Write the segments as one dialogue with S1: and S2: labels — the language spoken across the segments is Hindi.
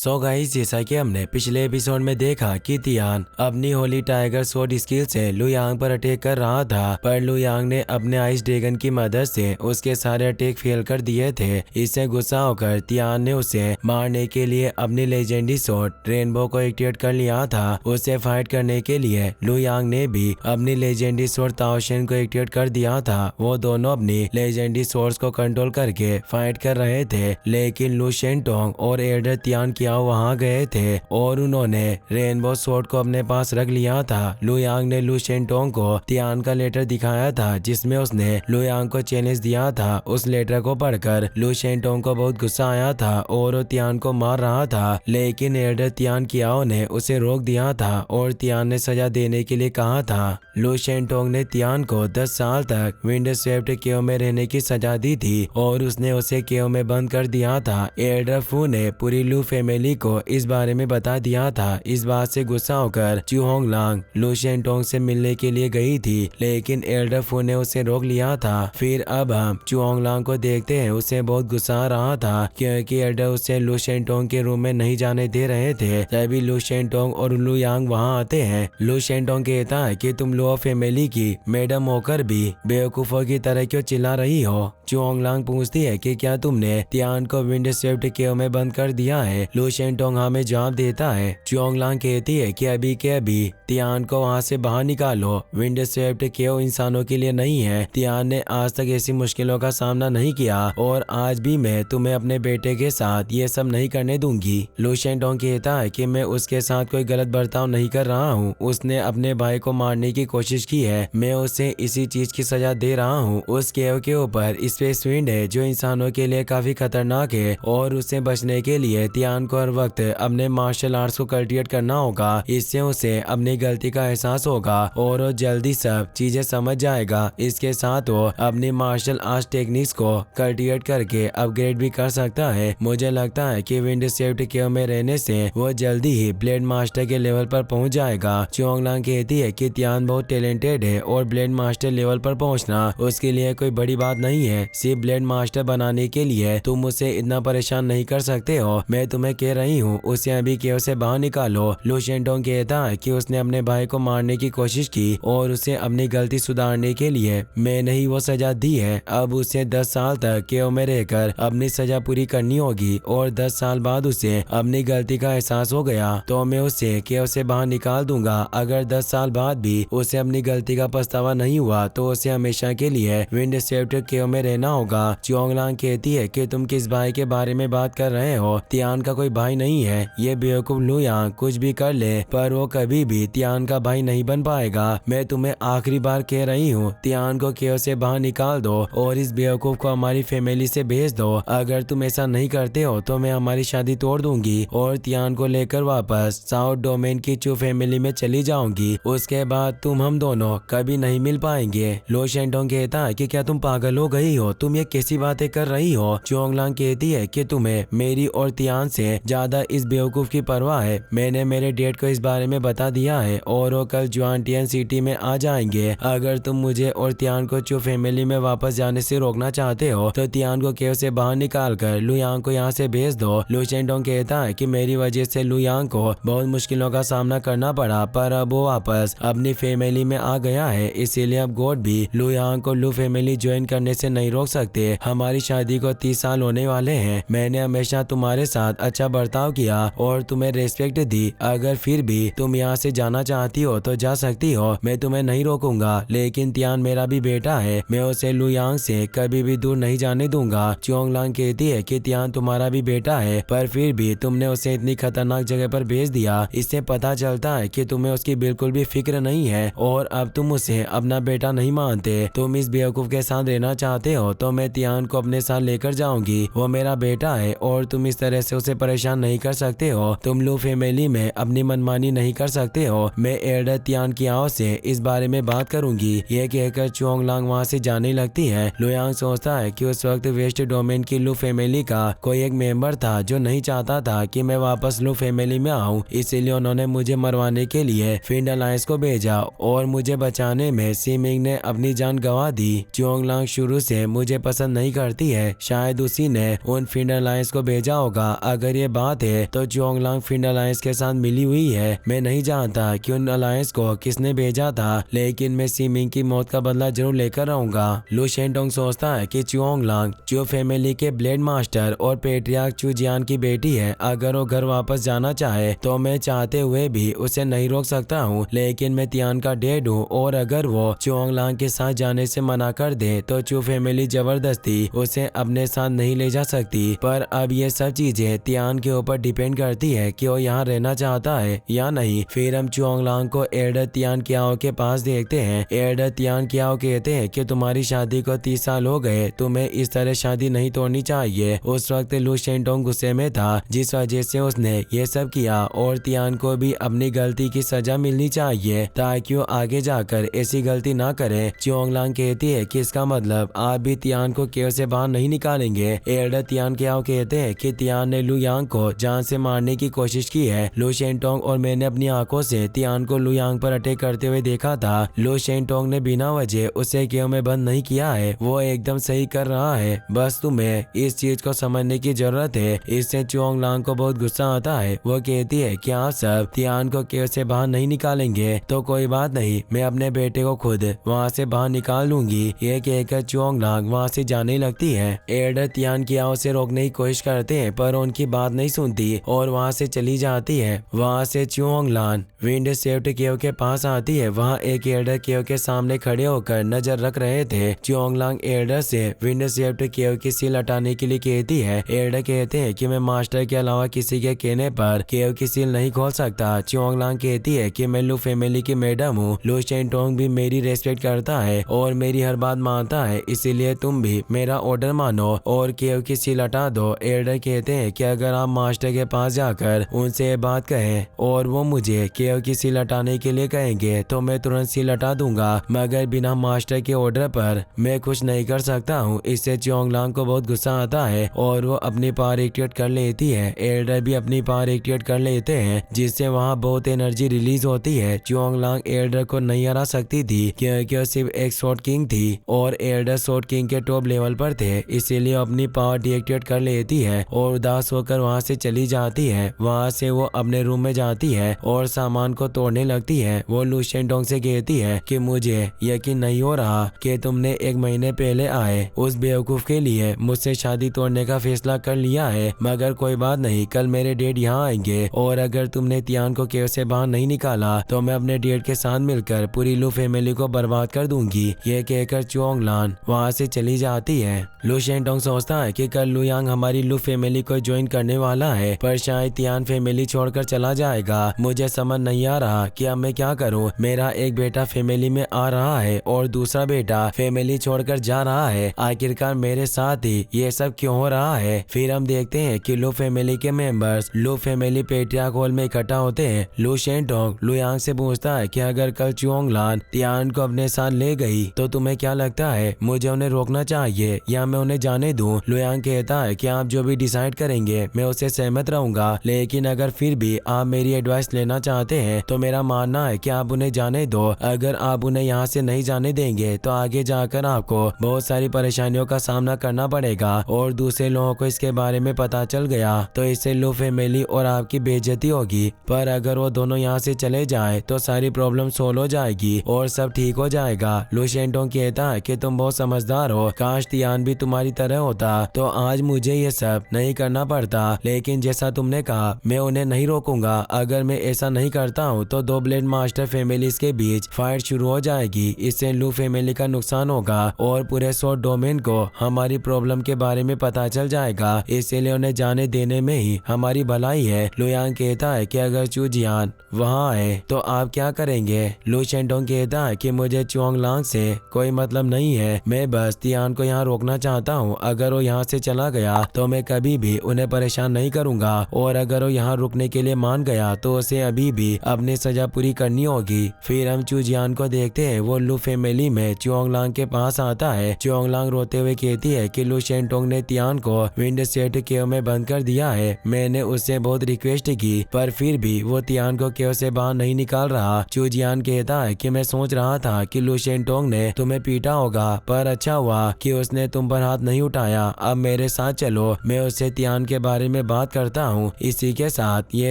S1: सो गाइस, जैसा कि हमने पिछले एपिसोड में देखा कि तियान अपनी होली टाइगर स्वॉर्ड स्किल से लू यांग पर अटैक कर रहा था, पर लू यांग ने अपने आइस ड्रैगन की मदद से उसके सारे अटैक फेल कर दिए थे। इससे गुस्सा होकर तियान ने उसे मारने के लिए अपनी लेजेंडरी स्वॉर्ड रेनबो को एक्टिवेट कर लिया था। उससे फाइट करने के लिए लू यांग ने भी अपनी लेजेंडरी स्वॉर्ड ताओशेन को एक्टिवेट कर दिया था। वो दोनों अपनी लेजेंडरी स्वॉर्ड्स को कंट्रोल करके फाइट कर रहे थे, लेकिन लू शेंटोंग और एल्डर तियान वहां गए थे और उन्होंने रेनबो स्वॉर्ड को अपने पास रख लिया था। लू यांग ने लू शेंटोंग को तियान का लेटर दिखाया था, जिसमें उसने लू यांग को चैलेंज दिया था। उस लेटर को पढ़कर लू शेंटोंग को बहुत गुस्सा आया था और वो तियान को मार रहा था, लेकिन एल्डर तियान कियाओ ने उसे रोक दिया था और तियान ने सजा देने के लिए कहा था। लू शेंटोंग ने तियान को 10 साल तक विंड स्वेप्ट केव में रहने की सजा दी थी और उसने उसे केव में बंद कर दिया था। एल्डर फू ने पूरी लू फैमिली को इस बारे में बता दिया था। इस बात से गुस्सा होकर चू होंगलांग लू शेंटोंग से मिलने के लिए गई थी, लेकिन एल्डर फू ने उसे रोक लिया था। फिर अब हम चू होंगलांग को देखते हैं। उसे बहुत गुस्सा आ रहा था क्योंकि एल्डर उसे लू शेंटोंग के रूम में नहीं जाने दे रहे थे। तभी लू शेंटोंग और लू यांग वहां आते हैं। लू शेंटोंग कहता है कि तुम लू फैमिली की मैडम होकर भी बेवकूफों की तरह क्यों चिल्ला रही हो। चू होंगलांग पूछती है कि क्या तुमने तियान को विंड स्वेप्ट केव में बंद कर दिया है। लू शेंटोंग हमें जवाब देता है। चू होंगलांग कहती है कि अभी के अभी तियान को वहां से बाहर निकालो। विंड स्वेप्ट केव इंसानों के लिए नहीं है। तियान ने आज तक ऐसी मुश्किलों का सामना नहीं किया और आज भी मैं तुम्हें अपने बेटे के साथ ये सब नहीं करने दूंगी। लू शेंटोंग कहता है कि मैं उसके साथ कोई गलत बर्ताव नहीं कर रहा हूँ। उसने अपने भाई को मारने की कोशिश की है, मैं उसे इसी चीज की सजा दे रहा हूँ। उस केव के ऊपर स्पेस विंड है जो इंसानों के लिए काफी खतरनाक है और उससे बचने के लिए तियान को हर वक्त अपने मार्शल आर्ट्स को कल्टिवेट करना होगा। इससे उसे अपनी गलती का एहसास होगा और वो जल्दी सब चीजें समझ जाएगा। इसके साथ वो अपनी मार्शल आर्ट्स टेक्निक्स को कल्टिवेट करके अपग्रेड भी कर सकता है। मुझे लगता है कि विंड स्वेप्ट केव में रहने से वो जल्दी ही ब्लेड मास्टर के लेवल पर पहुंच जाएगा। चू होंगलांग कहती है कि तियान बहुत टैलेंटेड है और ब्लेड मास्टर लेवल पर पहुंचना उसके लिए कोई बड़ी बात नहीं है। सिर्फ ब्लेड मास्टर बनाने के लिए तुम उसे इतना परेशान नहीं कर सकते हो। मैं तुम्हें कह रही हूँ उसे अभी केव से बाहर निकालो। लू शेंटोंग कहता है कि उसने अपने भाई को मारने की कोशिश की और उसे अपनी गलती सुधारने के लिए मैंने ही वो सजा दी है। अब उसे 10 साल तक केव में रहकर अपनी सजा पूरी करनी होगी और 10 साल बाद उसे अपनी गलती का एहसास हो गया तो मैं उसे केव से बाहर निकाल दूंगा। अगर 10 साल बाद भी उसे अपनी गलती का पछतावा नहीं हुआ तो उसे हमेशा के लिए विंड स्वेप्ट केव में रहना होगा। चू होंगलांग कहती है कि तुम किस भाई के बारे में बात कर रहे हो। तियान का कोई भाई नहीं है। ये बेवकूफ लू यांग कुछ भी कर ले पर वो कभी भी तियान का भाई नहीं बन पाएगा। मैं तुम्हें आखिरी बार कह रही हूँ, तियान को केव से बाहर निकाल दो और इस बेवकूफ को हमारी फैमिली से भेज दो। अगर तुम ऐसा नहीं करते हो तो मैं हमारी शादी तोड़ दूंगी और तियान को लेकर वापस साउथ डोमेन की चू फैमिली में चली जाऊंगी। उसके बाद तुम हम दोनों कभी नहीं मिल पाएंगे। लू शेंटोंग कहता है कि क्या तुम पागल हो गई हो, तुम ये कैसी बातें कर रही हो। चू होंगलांग कहती है कि तुम्हें मेरी और तियान से ज्यादा इस बेवकूफ की परवाह है। मैंने मेरे डैड को इस बारे में बता दिया है और वो कल जुआनटियन सिटी में आ जाएंगे। अगर तुम मुझे और तियान को चू फैमिली में वापस जाने से रोकना चाहते हो तो तियान को केव से बाहर निकाल कर लू यांग को यहाँ से भेज दो। लू शेंटोंग कहता है कि मेरी वजह से लू यांग को बहुत मुश्किलों का सामना करना पड़ा, पर अब वो वापस अपनी फैमिली में आ गया है, इसीलिए अब गॉड भी लू यांग को लू फैमिली ज्वाइन करने से नहीं रोक सकते। हमारी शादी को 30 साल होने वाले हैं। मैंने हमेशा तुम्हारे साथ अच्छा बर्ताव किया और तुम्हें रेस्पेक्ट दी। अगर फिर भी तुम यहाँ से जाना चाहती हो तो जा सकती हो, मैं तुम्हें नहीं रोकूंगा। लेकिन तियान मेरा भी बेटा है, मैं उसे लू यांग से कभी भी दूर नहीं जाने दूंगा। चू होंगलांग कहती है कि तियान तुम्हारा भी बेटा है, पर फिर भी तुमने उसे इतनी खतरनाक जगह पर भेज दिया। इससे पता चलता है कि तुम्हें उसकी बिल्कुल भी फिक्र नहीं है और अब तुम उसे अपना बेटा नहीं मानते। तुम इस बेवकूफ के साथ रहना चाहते हो तो मैं तियान को अपने साथ लेकर जाऊंगी। वो मेरा बेटा है और तुम इस तरह से उसे परेशान नहीं कर सकते हो। तुम लू फैमिली में अपनी मनमानी नहीं कर सकते हो। मैं एल्डर तियान कियाओ से इस बारे में बात करूंगी। ये कहकर चू होंगलांग वहाँ से जाने लगती है। लू यांग सोचता है कि उस वक्त वेस्ट डोमेन की लू फैमिली का कोई एक मेंबर था जो नहीं चाहता था कि मैं वापस लू फैमिली में आऊँ, इसीलिए उन्होंने मुझे मरवाने के लिए फिंड अलायंस को भेजा और मुझे बचाने में सीमिंग ने अपनी जान गंवा दी। चू होंगलांग शुरू से मुझे पसंद नहीं करती है, शायद उसी ने उन फिंड अलायंस को भेजा होगा। अगर ये बात है तो चुओंगलांग फिन अलायंस के साथ मिली हुई है। मैं नहीं जानता कि उन अलायंस को किसने भेजा था, लेकिन मैं सीमिंग की मौत का बदला जरूर लेकर रहूंगा। लू शेंटोंग सोचता है कि चुओंगलांग चू फैमिली के ब्लेड मास्टर और पेट्रियार्क चू जियान की बेटी है। अगर वो घर वापस जाना चाहे तो मैं चाहते हुए भी उसे नहीं रोक सकता हूँ, लेकिन मैं तियान का डैड हूँ और अगर वो चुओंगलांग के साथ जाने से मना कर दे तो चू फैमिली जबरदस्ती उसे अपने साथ नहीं ले जा सकती। पर अब ये सब चीजें तियान के ऊपर डिपेंड करती है कि वो यहाँ रहना चाहता है या नहीं। फिर हम चुओंगलांग को एल्डर तियान कियाओ के पास देखते हैं। एल्डर तियान कियाओ कहते हैं कि तुम्हारी शादी को 30 साल हो गए, तुम्हें इस तरह शादी नहीं तोड़नी चाहिए। उस वक्त लू शेंटोंग गुस्से में था जिस वजह से उसने ये सब किया और तियान को भी अपनी गलती की सजा मिलनी चाहिए ताकि वो आगे जाकर ऐसी गलती ना करे। चुओंगलांग कहती है कि इसका मतलब आप भी तियान को केव से बाहर नहीं निकालेंगे। एल्डर तियान कियाओ कहते हैं कि तियान ने लू यांग को जान से मारने की कोशिश की है। लू शेंटोंग और मैंने अपनी आंखों से तियान को लू यांग पर अटैक करते हुए देखा था। लू शेंटोंग ने बिना वजह उसे केव में बंद नहीं किया है, वो एकदम सही कर रहा है। बस तुम्हें इस चीज को समझने की जरूरत है। इससे चुओंगलांग को बहुत गुस्सा आता है। वो कहती है कि आप सब तियान को केव से बाहर नहीं निकालेंगे तो कोई बात नहीं, मैं अपने बेटे को खुद वहाँ से बाहर निकाल लूंगी। ये कहकर चुओंगलांग वहाँ से जाने लगती है। एल्डर तियान कियाओ से रोकने की कोशिश करते हैं पर उनकी बात नहीं सुनती और वहाँ से चली जाती है। वहाँ से चुओंगलांग विंड शेफ्ट केव के पास आती है। वहाँ एक एल्डर केव के सामने खड़े होकर नजर रख रहे थे। चुओंगलांग एल्डर से विंड शेफ्ट केव की सील हटाने के लिए कहती है। एल्डर कहते हैं कि मैं मास्टर के अलावा किसी के कहने पर केव की सील नहीं खोल सकता। चुओंगलांग कहती है कि मैं लू फैमिली की मैडम हूँ। लू शेंटोंग भी मेरी रेस्पेक्ट करता है और मेरी हर बात मानता है, इसीलिए तुम भी मेरा ऑर्डर मानो और केव की सील हटा दो। एल्डर कहते हैं कि अगर आप मास्टर के पास जाकर उनसे ये बात कहें और वो मुझे केव की सील हटाने के लिए कहेंगे तो मैं तुरंत सील हटा दूंगा, मगर बिना मास्टर के ऑर्डर पर मैं कुछ नहीं कर सकता हूँ। इससे चुओंगलांग को बहुत गुस्सा आता है और वो अपनी पावर एक्टिवेट कर लेती है। एल्डर भी अपनी पावर एक्टिवेट कर लेते हैं जिससे वहाँ बहुत एनर्जी रिलीज होती है। चुओंगलांग एल्डर को नहीं हरा सकती थी क्योंकि वो सिर्फ एक शॉर्ट किंग थी और एल्डर शॉर्ट किंग के टॉप लेवल पर थे, इसीलिए अपनी पावर डीएक्टिवेट कर लेती है और उदास होकर वहाँ से चली जाती है। वहाँ से वो अपने रूम में जाती है और सामान को तोड़ने लगती है। वो लू शेंटोंग से कहती है कि मुझे यकीन नहीं हो रहा कि तुमने 1 महीने पहले आए उस बेवकूफ के लिए मुझसे शादी तोड़ने का फैसला कर लिया है, मगर कोई बात नहीं, कल मेरे डैड यहाँ आएंगे और अगर तुमने तियान को केव से बाहर नहीं निकाला तो मैं अपने डैड के साथ मिलकर पूरी लू फैमिली को बर्बाद कर दूंगी। ये कहकर चुओंगलांग वहाँ से चली जाती है। लू शेंटोंग सोचता है कि कल लू यांग हमारी लू फैमिली को ज्वाइन करने वाला है, पर शायद तियान फैमिली छोड़कर चला जाएगा। मुझे समझ नहीं आ रहा कि अब मैं क्या करूं। मेरा एक बेटा फैमिली में आ रहा है और दूसरा बेटा फैमिली छोड़कर जा रहा है। आखिरकार मेरे साथ ही ये सब क्यों हो रहा है। फिर हम देखते हैं कि लू फैमिली के मेंबर्स लू फैमिली पेट्रियार्क हॉल में इकट्ठा होते हैं। लू शेंटोंग लू यांग से पूछता है कि अगर कल चुओंगलांग तियान को अपने साथ ले गई तो तुम्हें क्या लगता है, मुझे उन्हें रोकना चाहिए या मैं उन्हें जाने दूं। लू यांग कहता है कि आप जो भी डिसाइड करेंगे मैं उससे सहमत रहूंगा, लेकिन अगर फिर भी आप मेरी एडवाइस लेना चाहते हैं तो मेरा मानना है कि आप उन्हें जाने दो। अगर आप उन्हें यहाँ से नहीं जाने देंगे तो आगे जाकर आपको बहुत सारी परेशानियों का सामना करना पड़ेगा और दूसरे लोगों को इसके बारे में पता चल गया तो इससे लू फैमिली और आपकी बेइज्जती होगी। पर अगर वो दोनों यहाँ से चले जाए तो सारी प्रॉब्लम सोल्व हो जाएगी और सब ठीक हो जाएगा। लू शेंटोंग कहता है कि तुम बहुत समझदार हो, काश तियान भी तुम्हारी तरह होता तो आज मुझे ये सब नहीं करना पड़ता, लेकिन जैसा तुमने कहा मैं उन्हें नहीं रोकूंगा। अगर मैं ऐसा नहीं करता हूँ तो 2 ब्लेड मास्टर फैमिलीज के बीच फाइट शुरू हो जाएगी। इससे लू फैमिली का नुकसान होगा और पूरे शॉर्ट डोमेन को हमारी प्रॉब्लम के बारे में पता चल जाएगा, इसीलिए उन्हें जाने देने में ही हमारी भलाई है। लू यांग कहता है कि अगर चू जियान वहाँ आए तो आप क्या करेंगे। लू शेंटोंग कहता है कि मुझे चुओंगलांग से कोई मतलब नहीं है, मैं बस तियान को यहाँ रोकना चाहता हूँ। अगर वो यहाँ से चला गया तो मैं कभी भी उन्हें परेशान नहीं करूँगा और अगर वो यहाँ रुकने के लिए मान गया तो उसे अभी भी अपनी सजा पूरी करनी होगी। फिर हम चू जियान को देखते हैं, वो लू फैमिली में चुओंगलांग के पास आता है। चुओंगलांग रोते हुए कहती है कि लू शेंटोंग ने तियान को विंड शेफ्ट केव में बंद कर दिया है। मैंने उससे बहुत रिक्वेस्ट की पर फिर भी वो तियान को केव से बाहर नहीं निकाल रहा। चू जियान कहता है कि मैं सोच रहा था कि लू शेंटोंग ने तुम्हें पीटा होगा, पर अच्छा हुआ कि उसने तुम पर हाथ नहीं उठाया। अब मेरे साथ चलो, मैं उससे तियान के बारे में में बात करता हूँ। इसी के साथ ये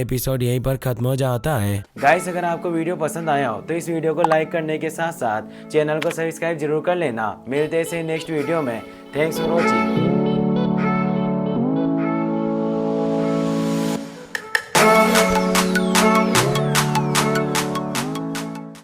S1: एपिसोड यहीं पर खत्म हो जाता है। गाइस, अगर आपको वीडियो पसंद आया हो तो इस वीडियो को लाइक करने के साथ साथ चैनल को सब्सक्राइब जरूर कर लेना। मिलते हैं नेक्स्ट वीडियो में। Thanks for watching.